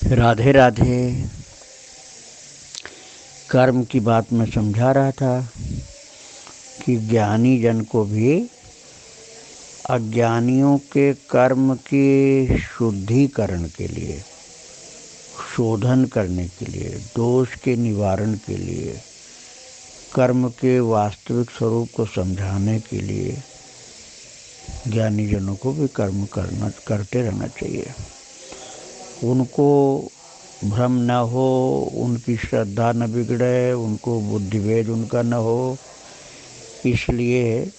राधे राधे। कर्म की बात मैं समझा रहा था कि ज्ञानी जन को भी अज्ञानियों के कर्म के शुद्धिकरण के लिए, शोधन करने के लिए, दोष के निवारण के लिए, कर्म के वास्तविक स्वरूप को समझाने के लिए ज्ञानी जनों को भी कर्म करते रहना चाहिए। उनको भ्रम न हो, उनकी श्रद्धा न बिगड़े, उनको बुद्धिभेद उनका न हो, इसलिए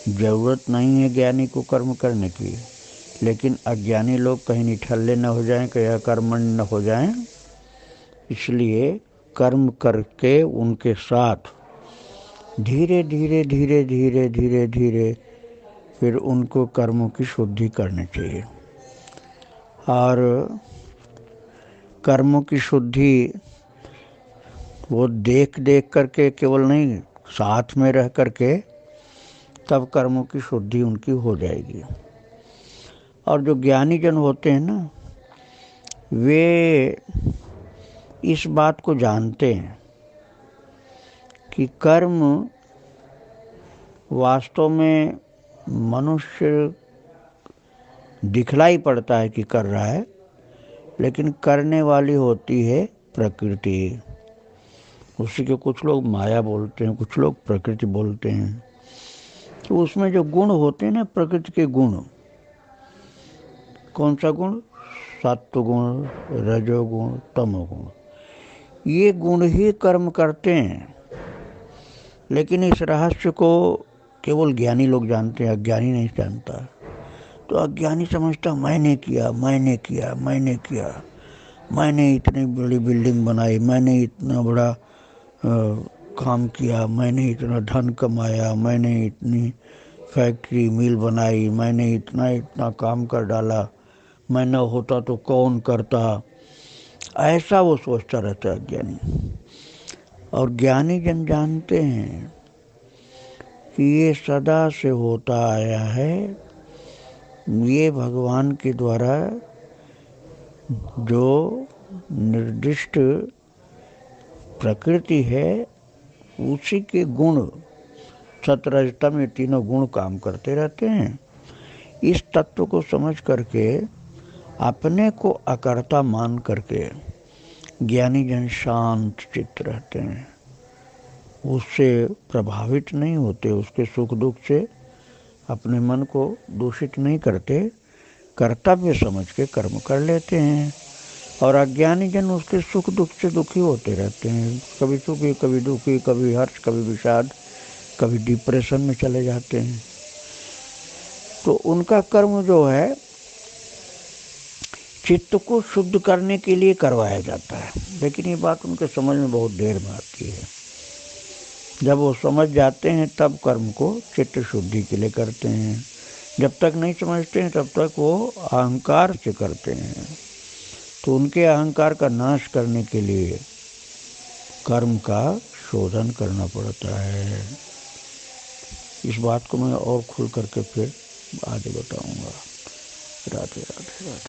ज़रूरत नहीं है ज्ञानी को कर्म करने की। लेकिन अज्ञानी लोग कहीं निठल्ले न हो जाएं, कहीं अकर्मण्य न हो जाएं, इसलिए कर्म करके उनके साथ धीरे धीरे धीरे धीरे धीरे धीरे फिर उनको कर्मों की शुद्धि करनी चाहिए। और कर्मों की शुद्धि वो देख देख करके केवल नहीं, साथ में रह करके तब कर्मों की शुद्धि उनकी हो जाएगी। और जो ज्ञानी जन होते हैं ना, वे इस बात को जानते हैं कि कर्म वास्तव में मनुष्य दिखलाई पड़ता है कि कर रहा है, लेकिन करने वाली होती है प्रकृति। उसी के कुछ लोग माया बोलते हैं, कुछ लोग प्रकृति बोलते हैं। तो उसमें जो गुण होते हैं ना, प्रकृति के गुण, कौन सा गुण? सत्वगुण, रजोगुण, तमोगुण, ये गुण ही कर्म करते हैं। लेकिन इस रहस्य को केवल ज्ञानी लोग जानते हैं, अज्ञानी नहीं जानता। तो अज्ञानी समझता मैंने किया, मैंने किया, मैंने किया, मैंने इतनी बड़ी बिल्डिंग बनाई, मैंने इतना बड़ा काम किया, मैंने इतना धन कमाया, मैंने इतनी फैक्ट्री मिल बनाई, मैंने इतना इतना काम कर डाला, मैं न होता तो कौन करता, ऐसा वो सोचता रहता है अज्ञानी। और ज्ञानी जन जानते हैं कि ये सदा से होता आया है, ये भगवान के द्वारा जो निर्दिष्ट प्रकृति है, उसी के गुण, सत्वरजतम, ये तीनों गुण काम करते रहते हैं। इस तत्व को समझ करके, अपने को अकर्ता मान करके ज्ञानी जन शांत चित्त रहते हैं, उससे प्रभावित नहीं होते, उसके सुख दुख से अपने मन को दूषित नहीं करते, कर्तव्य समझ के कर्म कर लेते हैं। और अज्ञानी जन उसके सुख दुख से दुखी होते रहते हैं, कभी सुखी, कभी दुखी, कभी हर्ष, कभी विषाद, कभी डिप्रेशन में चले जाते हैं। तो उनका कर्म जो है चित्त को शुद्ध करने के लिए करवाया जाता है। लेकिन ये बात उनके समझ में बहुत देर में आती है। जब वो समझ जाते हैं तब कर्म को चित्त शुद्धि के लिए करते हैं। जब तक नहीं समझते हैं तब तक वो अहंकार से करते हैं। तो उनके अहंकार का नाश करने के लिए कर्म का शोधन करना पड़ता है। इस बात को मैं और खुल करके फिर आगे बताऊंगा। राधे राधे राधे।